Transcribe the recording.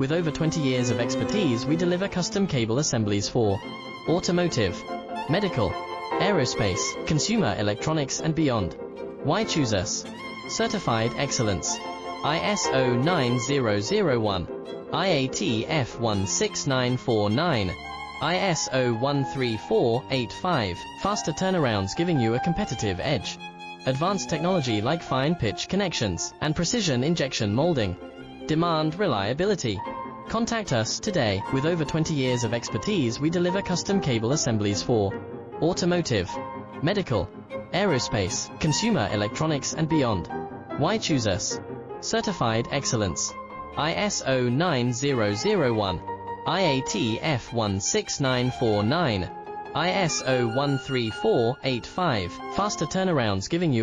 With over 20 years of expertise, we deliver custom cable assemblies for automotive, medical, aerospace, consumer electronics and beyond. Why choose us? Certified excellence. ISO 9001, IATF 16949, ISO 13485. Faster turnarounds giving you a competitive edge. Advanced technology like fine pitch connections and precision injection molding. Demand reliability. Contact us today. With over 20 years of expertise, we deliver custom cable assemblies for automotive, medical, aerospace, consumer electronics and beyond. Why choose us? Certified excellence. ISO 9001, IATF 16949, ISO 13485. Faster turnarounds giving you